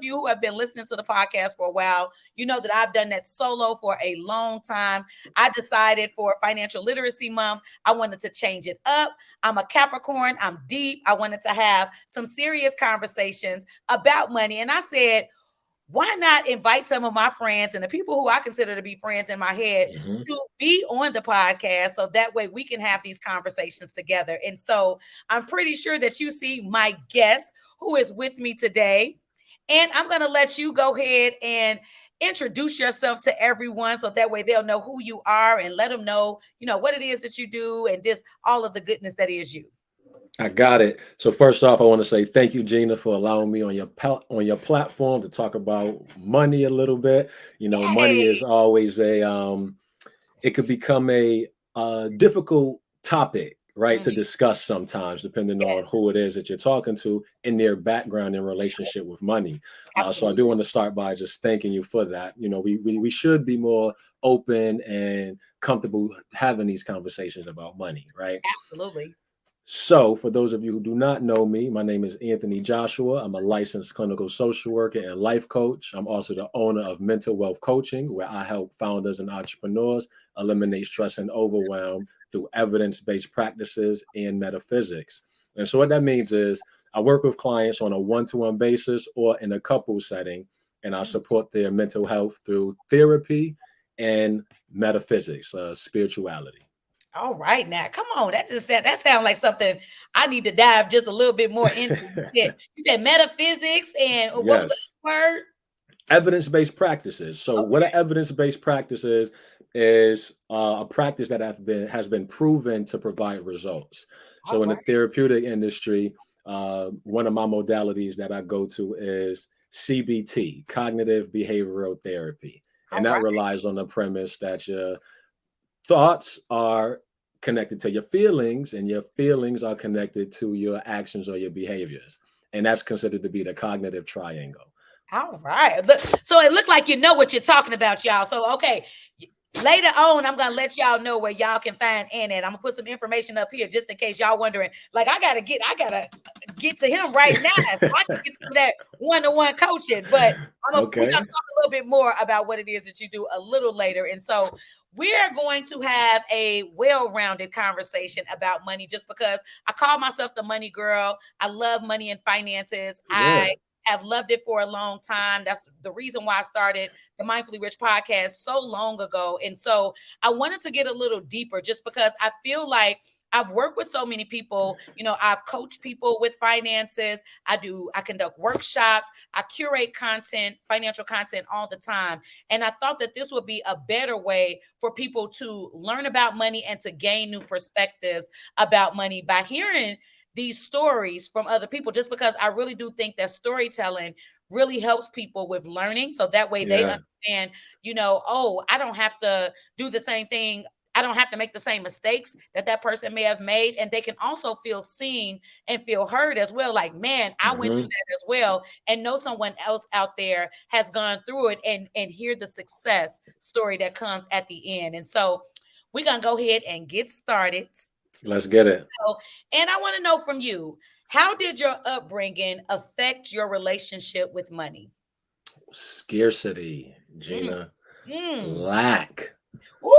you who have been listening to the podcast for a while, you know that I've done that solo for a long time. I decided for Financial Literacy Month, I wanted to change it up. I'm a Capricorn. I'm deep. I wanted to have some serious conversations about money. And I said, why not invite some of my friends and the people who I consider to be friends in my head to be on the podcast so that way we can have these conversations together. And so I'm pretty sure that you see my guest who is with me today. And I'm going to let you go ahead and introduce yourself to everyone so that way they'll know who you are and let them know, what it is that you do and this all of the goodness that is you. I got it. So first off, I want to say thank you, Gina, for allowing me on your platform to talk about money a little bit. Money Yay! is always it could become a difficult topic, right, to discuss sometimes, depending Yes, on who it is that you're talking to and their background in relationship with money. So I absolutely. do want to start by just thanking you for that. We should be more open and comfortable having these conversations about money, right? Absolutely. So, for those of you who do not know me, my name is Anthony Joshua. I'm a licensed clinical social worker and life coach. I'm also the owner of Mental Wealth Coaching, where I help founders and entrepreneurs eliminate stress and overwhelm through evidence based practices and metaphysics. And so, what that means is I work with clients on a one-to-one basis or in a couple setting, and I support their mental health through therapy and metaphysics, spirituality. All right, now come on. That sounds like something I need to dive just a little bit more into. You said metaphysics and what was the Yes. word? Evidence-based practices. So what Okay. an evidence-based practice is a practice that has been proven to provide results. All So in the right. therapeutic industry, one of my modalities that I go to is CBT, cognitive behavioral therapy, and All that right. relies on the premise that your thoughts are connected to your feelings, and your feelings are connected to your actions or your behaviors, and that's considered to be the cognitive triangle. All right. Look, so it looked like you know what you're talking about, y'all. So okay. Later on, I'm gonna let y'all know where y'all can find Ann at. I'm gonna put some information up here just in case y'all wondering. Like, I gotta get to him right now so I can get some of that one-to-one coaching. But we're Okay. gonna talk a little bit more about what it is that you do a little later. And so we're going to have a well-rounded conversation about money just because I call myself the money girl. I love money and finances. Yeah. I have loved it for a long time. That's the reason why I started the Mindfully Rich podcast so long ago. And so I wanted to get a little deeper just because I feel like I've worked with so many people. I've coached people with finances. I conduct workshops. I curate content, financial content all the time. And I thought that this would be a better way for people to learn about money and to gain new perspectives about money by hearing these stories from other people, just because I really do think that storytelling really helps people with learning. So that way they Yeah. understand, oh, I don't have to do the same thing. I don't have to make the same mistakes that person may have made. And they can also feel seen and feel heard as well. Like, man, I went through Hmm. that as well. And know someone else out there has gone through it and hear the success story that comes at the end. And so we're going to go ahead and get started. Let's get it. So, and I want to know from you, how did your upbringing affect your relationship with money? Scarcity, Mm, Gina. mm. Lack. Woo!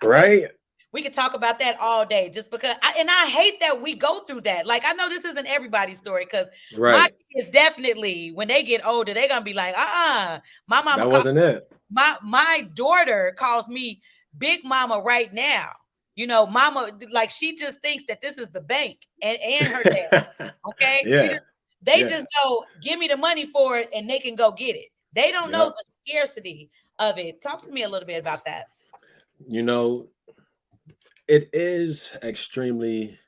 Right? We could talk about that all day just because I hate that we go through that. Like, I know this isn't everybody's story because my Right. kids definitely, when they get older, they're gonna be like, my mama That called wasn't it. my daughter calls me Big Mama right now. Mama, like, she just thinks that this is the bank and her dad. Okay. Yeah. They Yeah. just know, give me the money for it and they can go get it. They don't know Yep. the scarcity of it. Talk to me a little bit about that. You know, it is extremely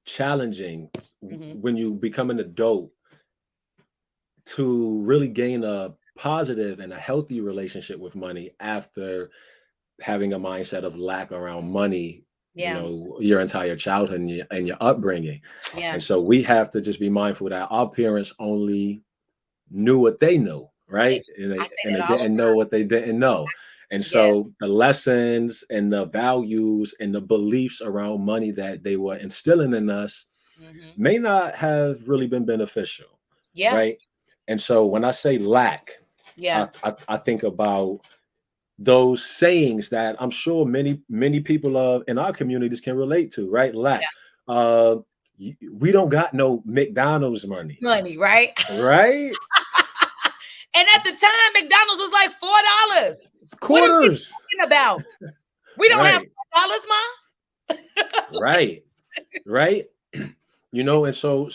challenging Hmm. when you become an adult to really gain a positive and a healthy relationship with money after having a mindset of lack around money, Yeah. your entire childhood and your upbringing. Yeah. And so we have to just be mindful that our parents only knew what they knew, Eh, right? And I they say and that they all the didn't know what they didn't know. And time. Yeah. so the lessons and the values and the beliefs around money that they were instilling in us Hmm. may not have really been beneficial. Yeah. right? And so when I say lack, Yeah. I think about those sayings that I'm sure many people in our communities can relate to, right? Lack. Uh, we don't got no McDonald's money, Money, right? right? And at the time, McDonald's was like $4. What are we Quarters, talking about? We don't have right? $4, Ma. Right, right. And so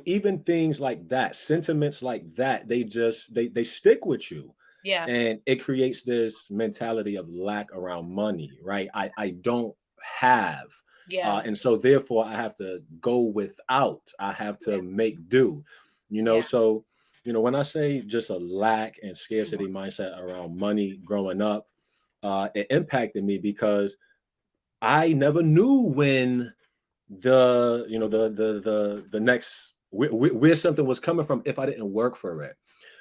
even things like that, sentiments like that, they stick with you. Yeah. And it creates this mentality of lack around money, right? I don't have. Yeah. And so therefore I have to go without. I have Yeah. to make do. Yeah. So when I say just a lack and scarcity mindset around money growing up, it impacted me because I never knew when the next where something was coming from if I didn't work for it,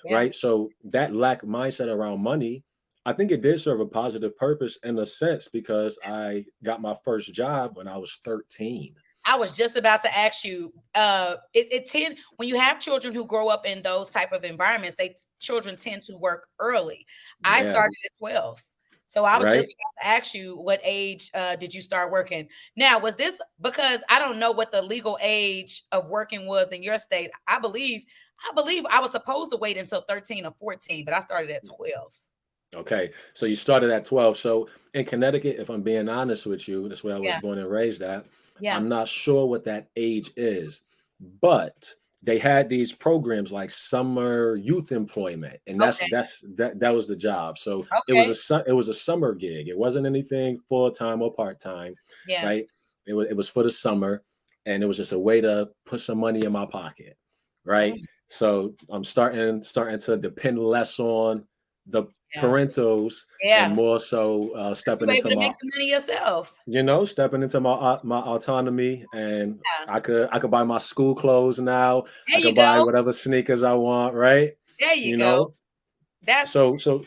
Yeah. right? So that lack mindset around money, I think it did serve a positive purpose in a sense because I got my first job when I was 13. I was just about to ask you, it tend when you have children who grow up in those type of environments, children tend to work early. I Yeah, started at 12. So I was just right. about to ask you what age did you start working? Now, was this because I don't know what the legal age of working was in your state. I believe I was supposed to wait until 13 or 14, but I started at 12. Okay, so you started at 12. So in Connecticut, if I'm being honest with you, that's where I was Yeah. born and raised at. Yeah. I'm not sure what that age is, but they had these programs like summer youth employment, and Okay. that was the job. So Okay. it was a summer gig. It wasn't anything full time or part time, Yeah. right? It was for the summer, and it was just a way to put some money in my pocket, right? Mm, So I'm starting to depend less on the yeah. parentals and Yeah. more so You able to make the money yourself. stepping into my autonomy, and Yeah. I could buy my school clothes now. There I you could buy go. whatever sneakers I want, right? There you you go. know That's so that's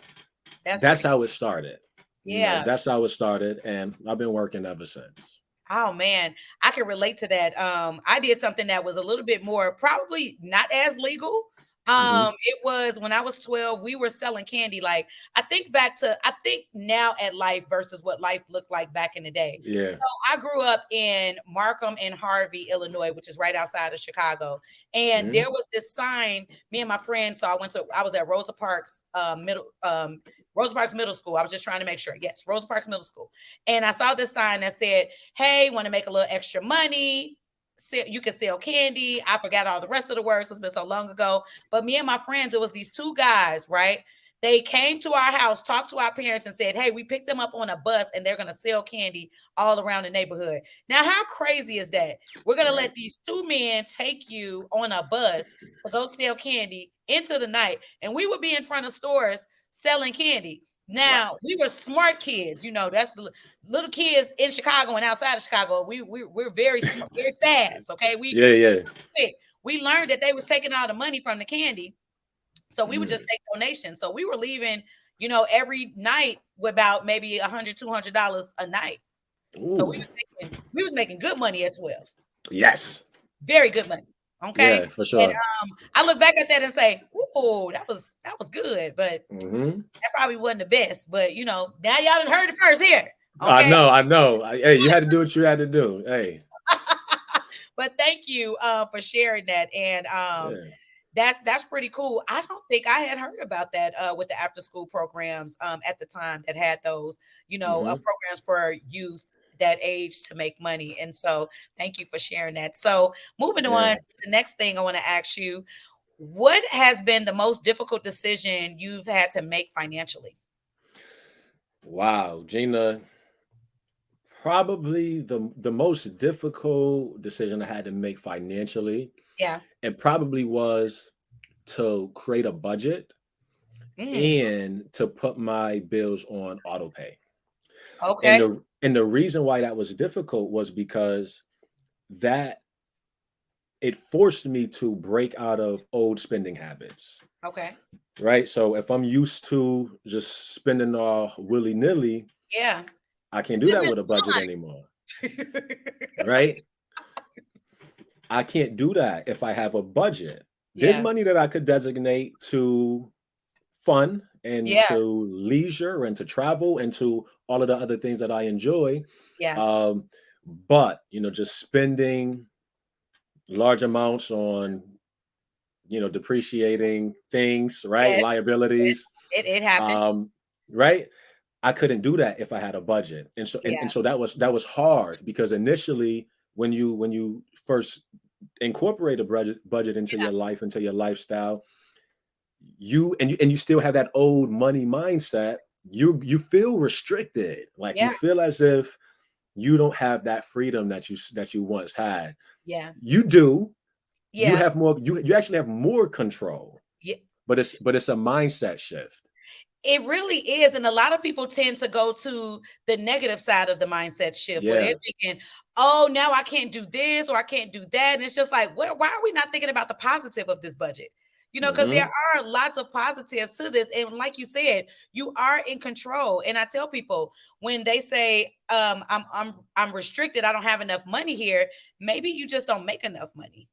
that's pretty how it started. yeah. That's how it started, and I've been working ever since. Oh man, I can relate to that. I did something that was a little bit more probably not as legal. Hmm. It was when I was 12, we were selling candy. Like I think now at life versus what life looked like back in the day. Yeah. So I grew up in Markham and Harvey, Illinois, which is right outside of Chicago. And Hmm. there was this sign, me and my friends. So I was at Rosa Parks Middle School. I was just trying to make sure. Yes, Rosa Parks Middle School. And I saw this sign that said, hey, want to make a little extra money? You can sell candy. I forgot all the rest of the words. It's been so long ago. But me and my friends, it was these two guys, right? They came to our house, talked to our parents, and said, hey, we picked them up on a bus and they're going to sell candy all around the neighborhood. Now, how crazy is that? We're going to Right. let these two men take you on a bus to go sell candy into the night. And we would be in front of stores selling candy. Wow. Now, we were smart kids. That's the little kids in Chicago and outside of Chicago. We're very smart, very fast. Okay, we Yeah, yeah. quick. We learned that they was taking all the money from the candy, so we would just Mm. take donations. So we were leaving, every night with about maybe $100, $200 a night. So Ooh. we was making good money at 12, Yes. very good money. Okay, Yeah, for and sure. I look back at that and say, "Ooh, that was good," but Hmm. that probably wasn't the best. But now y'all done heard it first here. I Okay. know, I know. Hey, you had to do what you had to do. Hey. But thank you for sharing that. And Yeah. that's pretty cool. I don't think I had heard about that with the after school programs at the time that had those, Hmm. programs for youth that age to make money. And so thank you for sharing that. So moving on Yeah. to the next thing I want to ask you, what has been the most difficult decision you've had to make financially? Wow, Gina. Probably the most difficult decision I had to make financially, Yeah. and probably was to create a budget Mm, and to put my bills on auto pay. And okay. the reason why that was difficult was because that it forced me to break out of old spending habits. Okay. Right. So if I'm used to just spending all willy nilly, Yeah. I can't do This that is with a budget anymore. fine. Right. I can't do that if I have a budget. There's Yeah. money that I could designate to fun and Yeah. to leisure and to travel and to all of the other things that I enjoy. Yeah. Um, but just spending large amounts on depreciating things, right? Yes. Yes. Liabilities, It happened. um, right? I couldn't do that if I had a budget, and so and Yeah. so that was hard because initially when you first incorporate a budget into Yeah. your life, into your lifestyle, you still have that old money mindset. You feel restricted, like you Yeah. feel as if you don't have that freedom that you once had. Yeah. You do. You Yeah. have more. You actually have more control, Yeah. but it's a mindset shift. It really is. And a lot of people tend to go to the negative side of the mindset shift where they're Yeah. thinking, oh, now I can't do this or I can't do that. And it's just like, why are we not thinking about the positive of this budget? Because there Hmm. are lots of positives to this. And like you said, you are in control. And I tell people when they say, I'm restricted, I don't have enough money here, maybe you just don't make enough money.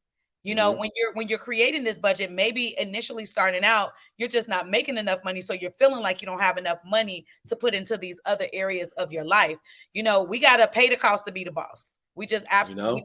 Hmm. When you're creating this budget, maybe initially starting out, you're just not making enough money. So you're feeling like you don't have enough money to put into these other areas of your life. We got to pay the cost to be the boss. We just You absolutely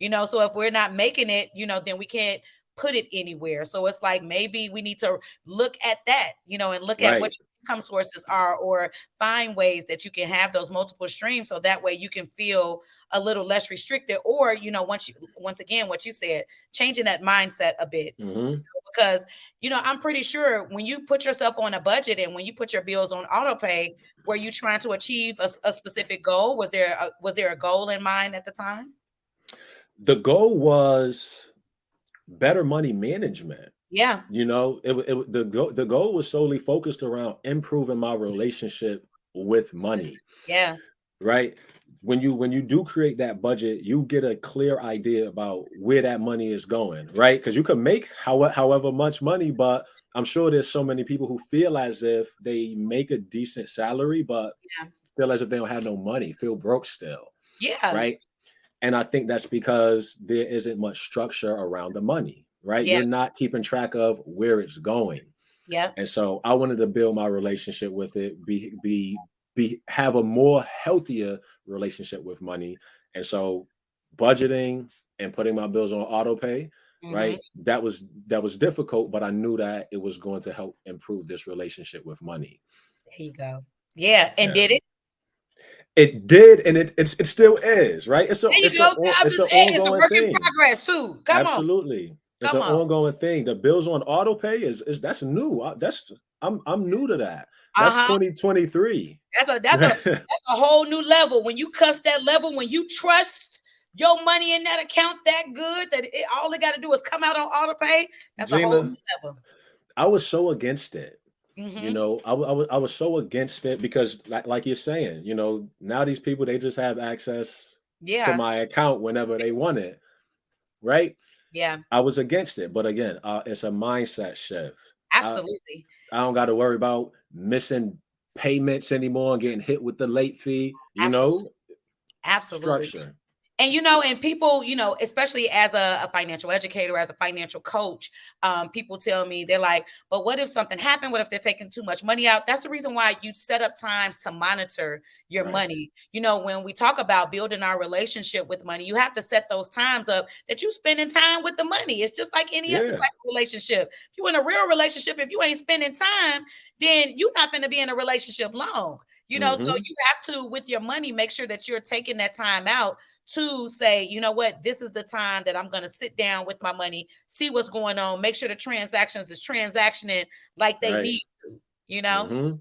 know. do. So if we're not making it, then we can't put it anywhere. So it's like maybe we need to look at that, and look at what Right. your income sources are, or find ways that you can have those multiple streams so that way you can feel a little less restricted. Or, once again, what you said, changing that mindset a bit, Hmm. because I'm pretty sure when you put yourself on a budget and when you put your bills on auto pay, were you trying to achieve a specific goal? Was there a goal in mind at the time? The goal was better money management. Yeah. The goal was solely focused around improving my relationship with money, Yeah. right? When you do create that budget, you get a clear idea about where that money is going, right? Because you can make however much money, but I'm sure there's so many people who feel as if they make a decent salary, but Yeah. feel as if they don't have no money, feel broke still, Yeah. right? And I think that's because there isn't much structure around the money, right? Yeah. You're not keeping track of where it's going. Yeah. And so I wanted to build my relationship with it, have a more healthier relationship with money. And so budgeting and putting my bills on auto pay, Hmm. right? That was difficult, but I knew that it was going to help improve this relationship with money. There you go. Yeah. And Yeah. did it? It did, and it still is, right? It's a There you it's a go. I'm it's just, an hey, it's a ongoing work in thing. progress too. Come on. Absolutely. It's Come an on. ongoing thing. The bills on auto pay is that's new. I'm new to that. That's Uh-huh. 2023. That's a whole new level. When you cuss that level, when you trust your money in that account that good that all they got to do is come out on auto pay, that's a whole Gina, new level. I was so against it. Hmm. I was so against it because like you're saying, now these people they just have access to Yeah. my account whenever they want it, right? Yeah. I was against it, but again, it's a mindset shift. I, Absolutely. I don't got to worry about missing payments anymore and getting hit with the late fee. Absolutely. Absolutely. Structure. And people, especially as a financial educator, as a financial coach, people tell me, they're like, but what if something happened? What if they're taking too much money out? That's the reason why you set up times to monitor your Right. money. When we talk about building our relationship with money, you have to set those times up that you spending time with the money. It's just like any other type Yeah. of relationship. If you're in a real relationship, if you ain't spending time, then you're not going to be in a relationship long. So Hmm. you have to, with your money, make sure that you're taking that time out to say, you know what, this is the time that I'm going to sit down with my money, see what's going on, make sure the transactions is transactioning like they Right. need to. Hmm.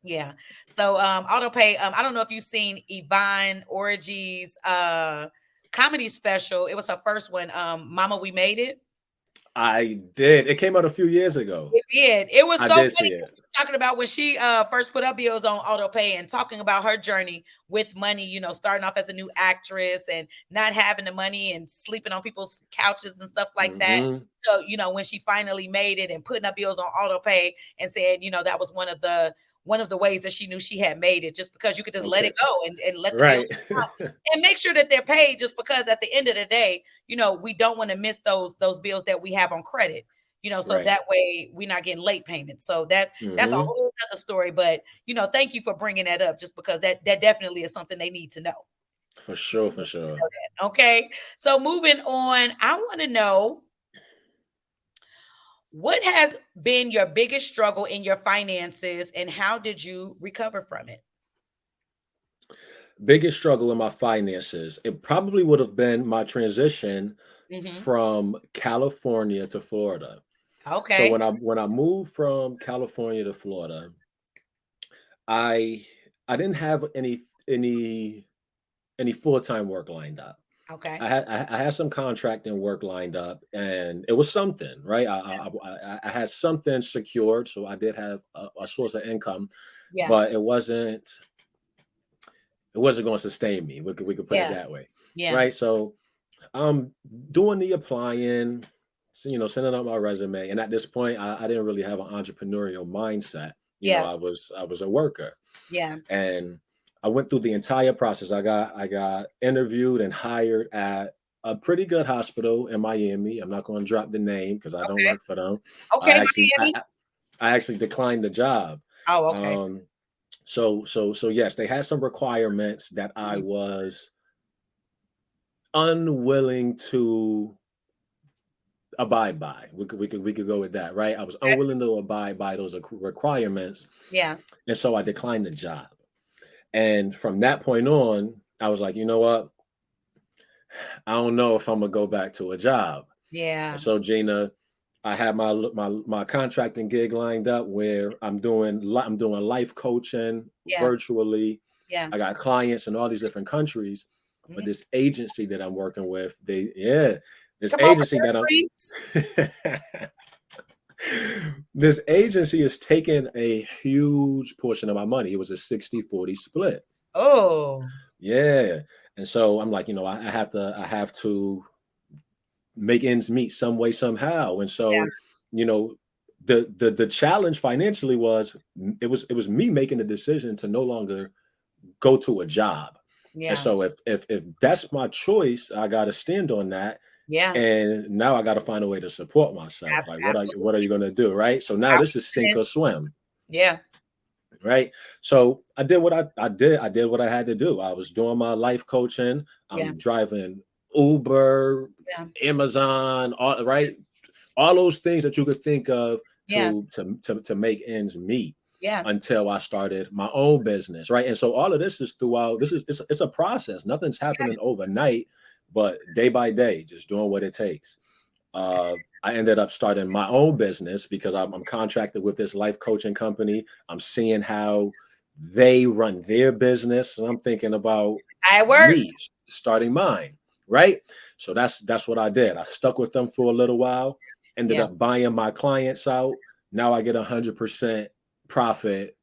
Yeah. So auto pay, I don't know if you've seen Yvonne Orgy's comedy special. It was her first one, Mama We Made It. I did. It came out a few years ago. It did. It was I so did funny see it. talking about when she first put up bills on auto pay and talking about her journey with money, starting off as a new actress and not having the money and sleeping on people's couches and stuff like that. Hmm. So, when she finally made it and putting up bills on auto pay and said, that was one of the ways that she knew she had made it, just because you could just let Okay. it go and let the bills Right. come out and make sure that they're paid, just because at the end of the day, we don't want to miss those bills that we have on credit, so Right. that way we're not getting late payments. So that's a Hmm. whole other story. But thank you for bringing that up, just because that definitely is something they need to know. For sure. They For need to sure. know that. Okay. So moving on, I want to know, what has been your biggest struggle in your finances and how did you recover from it? Biggest struggle in my finances, it probably would have been my transition Hmm. from California to Florida. So Okay. when I moved from California to Florida, I I didn't have any full-time work lined up. Okay. I had some contracting work lined up, and it was something, right? I had something secured, so I did have a source of income, Yeah. but it wasn't going to sustain me. We could put it Yeah. that way, Yeah. right? So I'm doing the applying, sending out my resume, and at this point, I didn't really have an entrepreneurial mindset. Yeah. I was a worker, Yeah. and I went through the entire process. I got interviewed and hired at a pretty good hospital in Miami. I'm not going to drop the name because I don't Okay. work for them. I Okay, actually I, Miami. I I actually declined the job. Oh, okay. Um, so yes, they had some requirements that I Mhm. was unwilling to abide by. We could go with that, right? I was Okay. unwilling to abide by those requirements, Yeah. and so I declined the job. And from that point on, I was like, you know what? I don't know if I'm gonna go back to a job. And Yeah. so, Gina, I had my contracting gig lined up where I'm doing life coaching Yeah. virtually. Yeah. I got clients in all these different countries, but Mhm. this agency that I'm working with, this Come on with agency that, that I'm please. this agency is taking a huge portion of my money. It was a 60-40 split. Oh, Yeah. And so I'm like, I have to make ends meet some way, somehow. And yeah. so, you know, the challenge financially it was me making the decision to no longer go to a job. And Yeah. so if that's my choice, I gotta stand on that. Yeah. And now I gotta find a way to support myself. Like what are you Absolutely. gonna do? Right. So now this is sink or Confidence. swim. Yeah. Right. So I did what I did what I had to do. I was doing my life coaching. Yeah. I'm driving Uber, Yeah. Amazon, all right, all those things that you could think of Yeah. to make ends meet, Yeah. until I started my own business, right? And so all of this is throughout. It's a process. Nothing's happening overnight, but day by day, just doing what it takes. I ended up starting my own business because I'm contracted with this life coaching company. I'm seeing how they run their business, and I'm thinking about I work. me starting mine, right? So that's what I did. I stuck with them for a little while, ended Yeah. up buying my clients out. Now I get 100% profit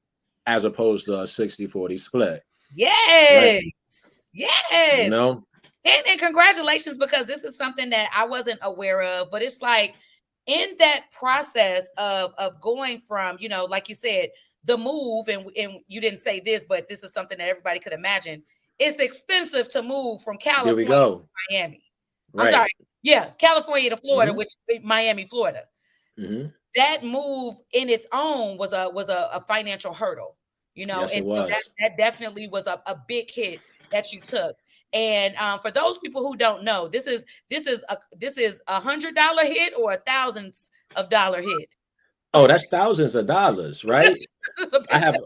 as opposed to a 60-40 split, right? Yes. You Yes. know? And congratulations, because this is something that I wasn't aware of. But it's like, in that process of going from, like you said, the move, and you didn't say this, but this is something that everybody could imagine. It's expensive to move from There we California go. to Miami. I'm sorry. Right. Yeah, California to Florida, Hmm. which Miami, Florida. Hmm. That move in its own was a financial hurdle, Yes, it and so that was. that definitely was a big hit that you took. And for those people who don't know, this is $100 hit or a thousands of dollar hit. Oh, that's thousands of dollars, right? This is a I big, have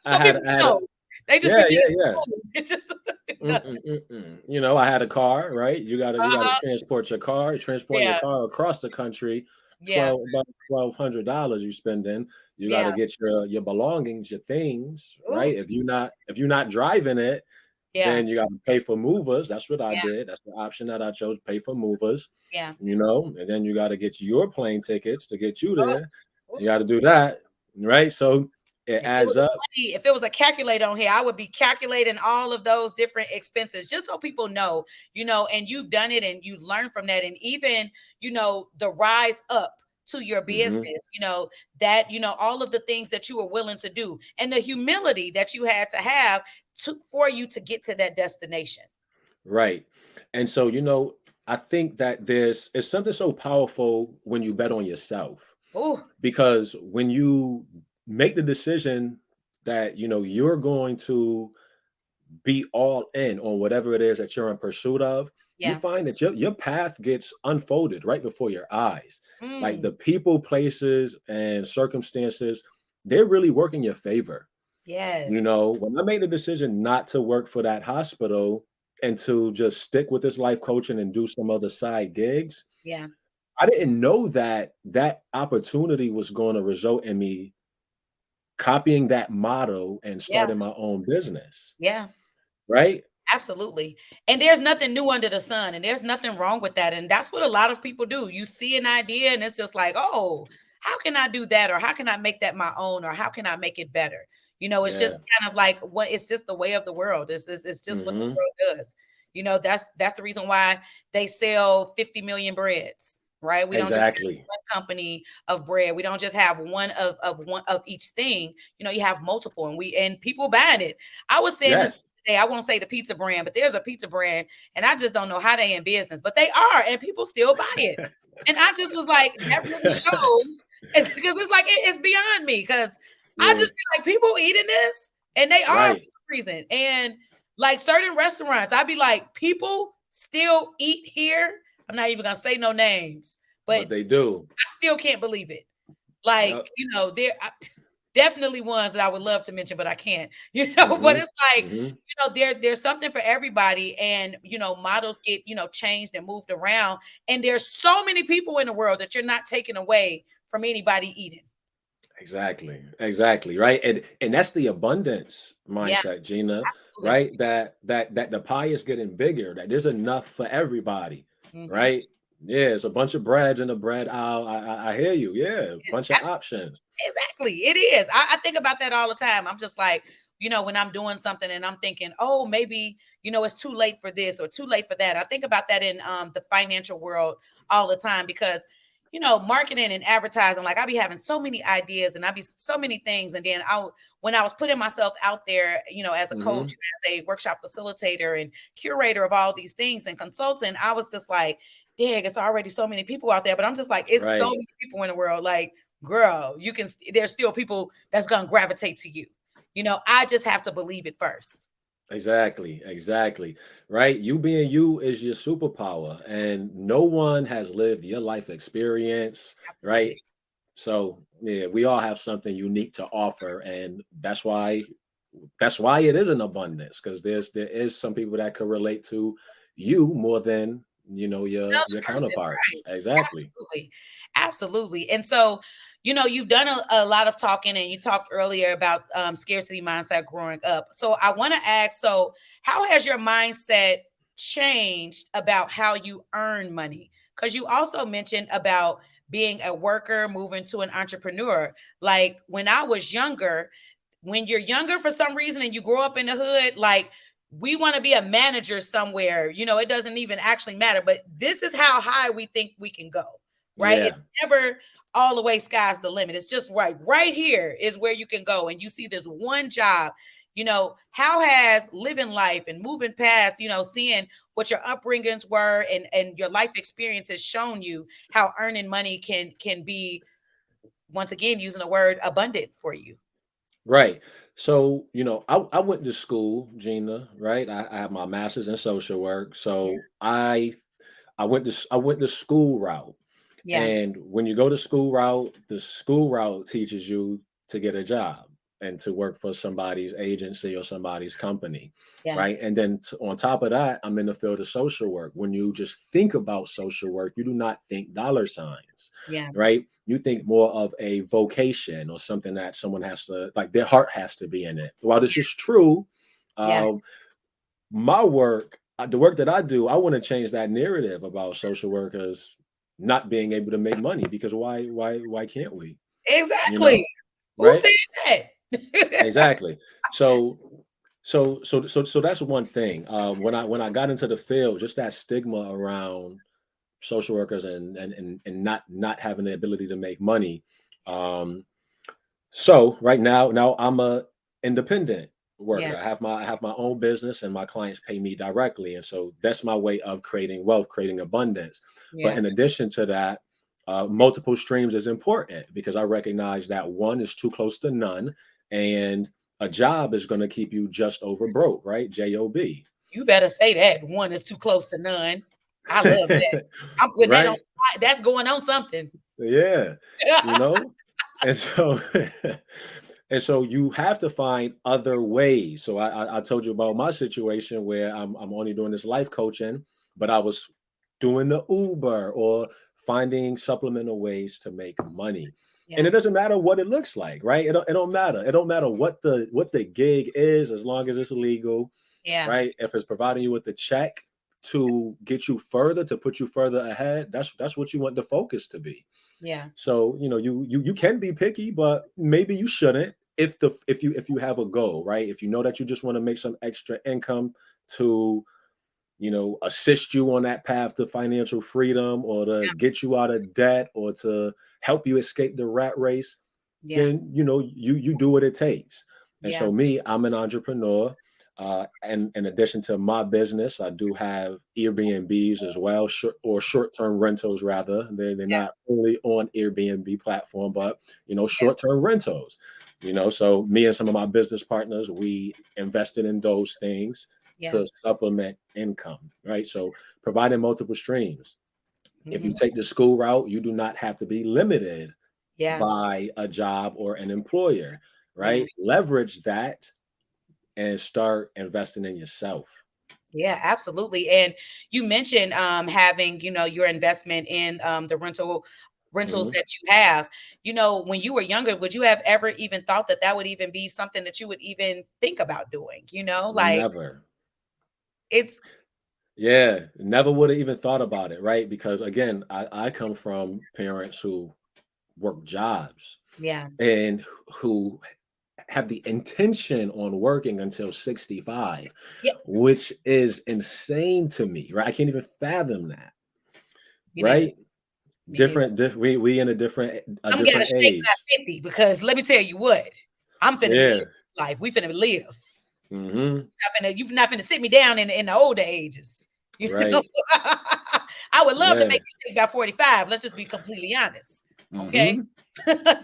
I so had people I had a know. They just be yeah, being yeah, yeah. foolish. It just Mm-mm, mm-mm. I had a car, right? You gotta uh, transport your car, transporting your yeah, car across the country, yeah, about $1,200 you spending. You yeah. gotta get your belongings, your things, Ooh, right? If you're not driving it, yeah, then you gotta pay for movers. That's what I yeah, did. That's the option that I chose, pay for movers, yeah. and then you gotta get your plane tickets to get you Oh, there. ooh. You gotta do that, right? So it If it adds was up. if it was a calculator on here, I would be calculating all of those different expenses, just so people know, and you've done it and you learn from that. And even, the rise up to your Hmm. business, that, all of the things that you were willing to do and the humility that you had to have for you to get to that destination. Right. And so, I think that it's something so powerful when you bet on yourself, Oh, because when you make the decision that, you're going to be all in on whatever it is that you're in pursuit of, you yeah. find that your path gets unfolded right before your eyes. Like Mm, the people, places, and circumstances, they're really working your favor. yes. When I made the decision not to work for that hospital and to just stick with this life coaching and do some other side gigs, Yeah. I didn't know that that opportunity was going to result in me copying that motto and Yeah. starting my own business, Yeah. right? Absolutely. And there's nothing new under the sun, and there's nothing wrong with that. And that's what a lot of people do. You see an idea, and it's just like, oh, how can I do that? Or how can I make that my own? Or how can I make it better? It's Yeah. just kind of like what it's just the way of the world. It's just what the Hmm. world does. That's the reason why they sell 50 million breads, right? We don't just have Exactly. one company of bread. We don't just have one of each thing. You have multiple, and people buying it. I was saying this Yes. today. I won't say the pizza brand, but there's a pizza brand, and I just don't know how they in business, but they are, and people still buy it. And I just was like, that really shows, because it's like it's beyond me. Because I Yeah. just feel like people eating this, and they are for Right. some reason. And like certain restaurants, I'd be like, people still eat here. I'm not even gonna say no names, but But they do. I still can't believe it. Like, Yep. there definitely ones that I would love to mention, but I can't, but Hmm. it's like, Hmm. there's something for everybody. And, models get, changed and moved around. And there's so many people in the world that you're not taking away from anybody eating. Exactly. Exactly. Right. And that's the abundance Yeah, mindset, Gina. absolutely. Right. That the pie is getting bigger. That there's enough for everybody. Mhm. Right. Yeah. It's a bunch of breads in the bread aisle. I hear you. Yeah. A bunch of options. Exactly. It is. I think about that all the time. I'm just like, when I'm doing something and I'm thinking, oh, maybe, it's too late for this or too late for that. I think about that in the financial world all the time because, marketing and advertising, like I be having so many ideas and I be so many things. And then when I was putting myself out there, as a coach, Hmm. as a workshop facilitator and curator of all these things and consultant, I was just like, dang, it's already so many people out there. But I'm just like, it's so Right. many people in the world. Like, girl, there's still people that's gonna gravitate to you. I just have to believe it first. Exactly, exactly. Right? You being you is your superpower, and no one has lived your life experience, right? Absolutely. So, yeah, we all have something unique to offer, and that's why it is an abundance, because there is some people that could relate to you more than your Another person, counterparts. right? Exactly. Absolutely. Absolutely. And so, you've done a lot of talking, and you talked earlier about scarcity mindset growing up. So I want to ask, so how has your mindset changed about how you earn money? Because you also mentioned about being a worker, moving to an entrepreneur. Like when I was younger, when you're younger for some reason and you grow up in the hood, like we want to be a manager somewhere, it doesn't even actually matter, but this is how high we think we can go, right? Yeah. It's never all the way sky's the limit. It's just right here is where you can go. And you see this one job. How has living life and moving past, seeing what your upbringings were and your life experience has shown you how earning money can be, once again, using the word abundant for you. Right. So, I went to school, Gina, right? I have my master's in social work. Yeah. So I went the school route. Yeah. And when you go to school route, the school route teaches you to get a job and to work for somebody's agency or somebody's company, Yeah. right? And then on top of that, I'm in the field of social work. When you just think about social work, you do not think dollar signs, Yeah. right? You think more of a vocation or something that someone has to, like, their heart has to be in it. While this is true, Yeah. um, my work, the work that I do, I want to change that narrative about social workers not being able to make money, because why can't we? You Exactly. know, Who right? said that? Exactly. So so that's one thing. When I got into the field, just that stigma around social workers and not having the ability to make money. Um, so right now I'm a independent Yeah. worker. I have my own business and my clients pay me directly. And so that's my way of creating wealth, creating abundance. But Yeah. in addition to that, multiple streams is important because I recognize that one is too close to none, and a job is going to keep you just over broke, right? Job. You better say that. One is too close to none. I love that. I'm putting that on. Right? That's going on something. Yeah, you know, and so and so you have to find other ways. So I told you about my situation where I'm only doing this life coaching, but I was doing the Uber or finding supplemental ways to make money. And Yeah. it doesn't matter what it looks like, right? It don't matter. It don't matter what the gig is as long as it's legal, Yeah. right? If it's providing you with a check to get you further, to put you further ahead, that's what you want the focus to be. Yeah. So, you can be picky, but maybe you shouldn't if you have a goal, right? If you know that you just want to make some extra income to, assist you on that path to financial freedom or to get you out of debt or to help you escape the rat race, Yeah. then you do what it takes. And Yeah. so me, I'm an entrepreneur. And in addition to my business, I do have Airbnbs as well, short-term rentals rather. They're Yeah. not only on Airbnb platform, but short-term rentals. So me and some of my business partners, we invested in those things Yeah. to supplement income, right? So providing multiple streams. If you Hmm. take the school route, you do not have to be limited Yeah. by a job or an employer, Yeah. right? Leverage that and start investing in yourself. Yeah, absolutely. And you mentioned having, your investment in the rentals Hmm. that you have. When you were younger, would you have ever even thought that that would even be something that you would even think about doing? Like Never. it's Yeah, never would have even thought about it, right? Because again, I come from parents who work jobs yeah. and who have the intention on working until 65, Yeah, which is insane to me, right? I can't even fathom that, me neither. right? Me neither. We in a I'm gonna different shake by age. 50 because let me tell you what, I'm finna be Yeah. living life. We finna live. Hmm. You're not finna sit me down in the older ages. You know, Right. I would love to Yeah. make it by 45. Let's just be completely honest. Okay. Hmm.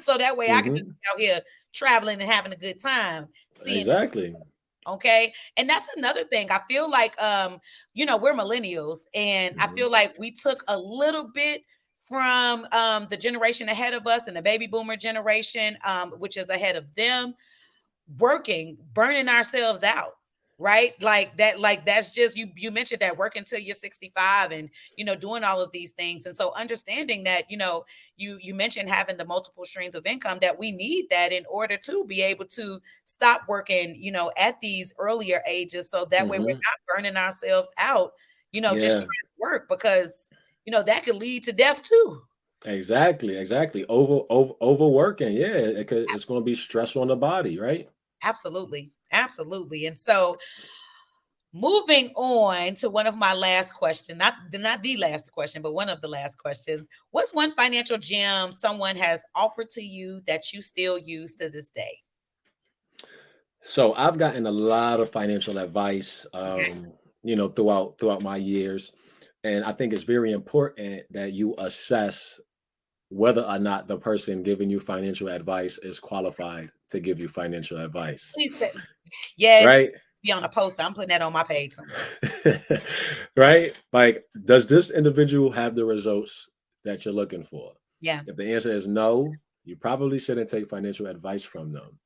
So that way I can just Hmm. be out here traveling and having a good time, seeing the Exactly. okay. And that's another thing. I feel like we're millennials, and I Hmm. feel like we took a little bit from the generation ahead of us and the baby boomer generation, which is ahead of them, working, burning ourselves out. Right, like that's just you mentioned that working till you're 65 and doing all of these things. And so understanding that you mentioned having the multiple streams of income, that we need that in order to be able to stop working at these earlier ages, so that way we're Hmm. not burning ourselves out just Yeah. trying to work, because that could lead to death too. Exactly. Exactly. Overworking. Yeah. It's going to be stress on the body, right? Absolutely, absolutely. And so moving on to one of my last questions, not the last question, but one of the last questions. What's one financial gem someone has offered to you that you still use to this day? So I've gotten a lot of financial advice, Okay. throughout my years, and I think it's very important that you assess whether or not the person giving you financial advice is qualified to give you financial advice, Please say yes. right? Be on a poster. I'm putting that on my page somewhere. Right? Like, does this individual have the results that you're looking for? Yeah. If the answer is no, you probably shouldn't take financial advice from them.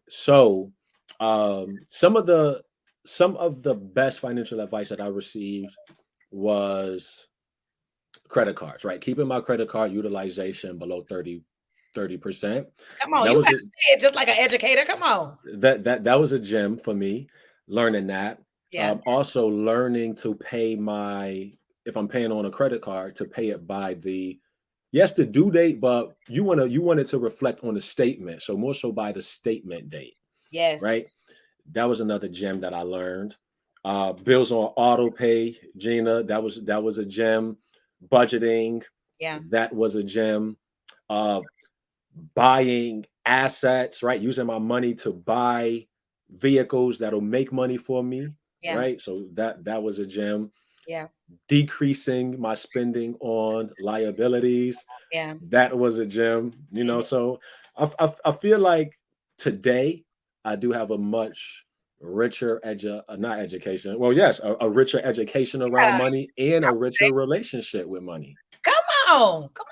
So, some of the best financial advice that I received was credit cards, right? Keeping my credit card utilization below 30%. Come on. That You was got a to say it just like an educator. Come on. that was a gem for me, learning that. Yeah. Also learning to pay if I'm paying on a credit card, to pay it by the due date, but you want it to reflect on the statement. So more so by the statement date, right? Yes. That was another gem that I learned. Bills on auto pay, Gina. That was a gem. budgeting, Yeah. that was a gem. Uh, Buying assets, right? Using my money to buy vehicles that'll make money for me, Yeah. right? So that was a gem. Yeah. Decreasing my spending on liabilities, Yeah. that was a gem. Mhm. So I feel like today I do have a much richer not education. Well, yes, a richer education around Yeah. money and a richer Okay. relationship with money. Come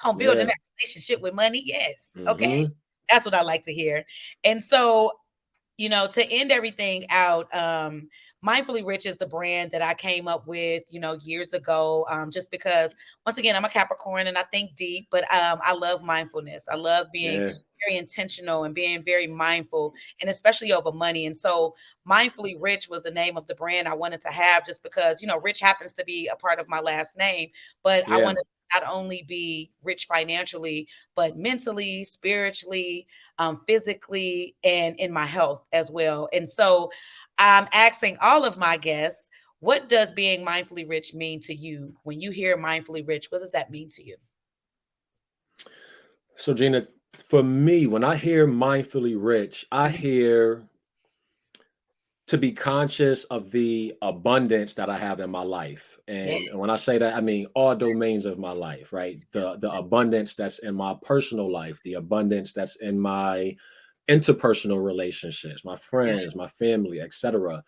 on, building Yeah. that relationship with money. Yes. Okay. Hmm. That's what I like to hear. And so, to end everything out, Mindfully Rich is the brand that I came up with, years ago, just because, once again, I'm a Capricorn and I think deep, but I love mindfulness. I love being Yeah. very intentional and being very mindful, and especially over money. And so, Mindfully Rich was the name of the brand I wanted to have, just because, rich happens to be a part of my last name, but I Yeah. wanted to not only be rich financially, but mentally, spiritually, physically, and in my health as well. And so I'm asking all of my guests, what does being mindfully rich mean to you? When you hear mindfully rich, what does that mean to you? So Gina, for me, when I hear mindfully rich, I Mhm. hear to be conscious of the abundance that I have in my life. Yeah, And when I say that, I mean all domains of my life, right? The abundance that's in my personal life, the abundance that's in my interpersonal relationships, my yeah, friends, my family, etc.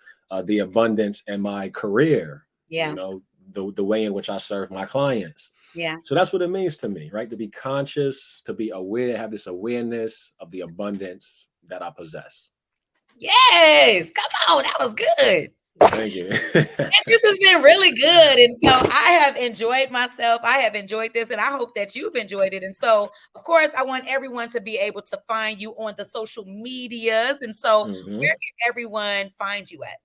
The abundance in my career, you yeah, know, the way in which I serve my clients. yeah. So that's what it means to me, right? To be conscious, to be aware, have this awareness of the abundance that I possess. Yes, come on, that was good. Thank you. And this has been really good. And so I have enjoyed myself. I have enjoyed this, and I hope that you've enjoyed it. And so, of course, I want everyone to be able to find you on the social medias. And so, where Hmm. can everyone find you at?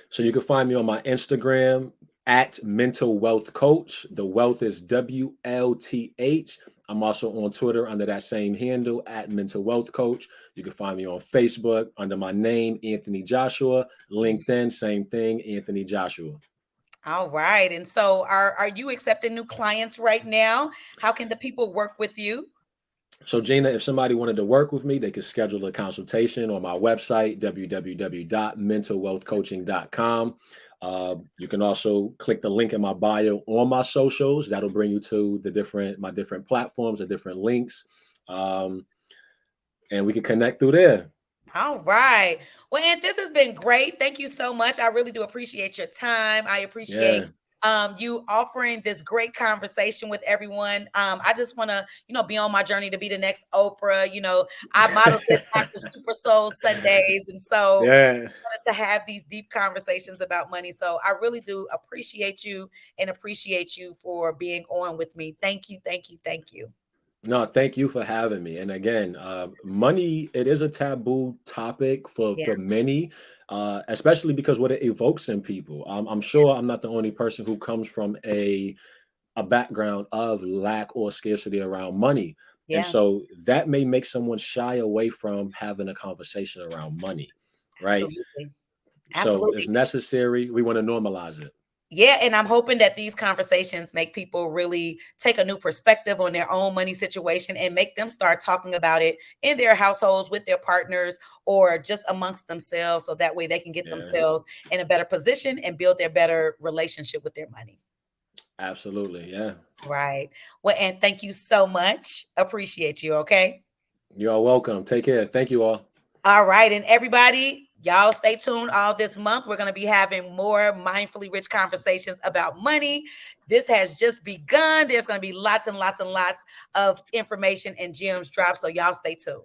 So you can find me on my Instagram at Mental Wealth Coach. The wealth is WLTH. I'm also on Twitter under that same handle at Mental Wealth Coach. You can find me on Facebook under my name, Anthony Joshua. LinkedIn, same thing, Anthony Joshua. All right. And so are you accepting new clients right now? How can the people work with you? So, Gina, if somebody wanted to work with me, they could schedule a consultation on my website, www.mentalwealthcoaching.com. You can also click the link in my bio on my socials. That'll bring you to my different platforms, the different links, um, and we can connect through there. All right. Well, and this has been great. Thank you so much. I really do appreciate your time. I appreciate Yeah, you offering this great conversation with everyone. I just want to, be on my journey to be the next Oprah. I modeled this after Super Soul Sundays. And so yeah. wanted to have these deep conversations about money. So I really do appreciate you and appreciate you for being on with me. Thank you, thank you, thank you. No, thank you for having me. And again, money, it is a taboo topic Yeah, for many, especially because what it evokes in people. I'm sure I'm not the only person who comes from a background of lack or scarcity around money. And yeah, so that may make someone shy away from having a conversation around money, right? absolutely. So Absolutely. it's necessary. We want to normalize it. Yeah, and I'm hoping that these conversations make people really take a new perspective on their own money situation and make them start talking about it in their households with their partners or just amongst themselves so that way they can get Yeah, themselves in a better position and build their better relationship with their money. absolutely. Yeah. Right. Well, and thank you so much. Appreciate you. Okay. You are welcome. Take care. Thank you all. All right. And everybody, y'all stay tuned all this month. We're going to be having more mindfully rich conversations about money. This has just begun. There's going to be lots and lots and lots of information and gems dropped. So y'all stay tuned.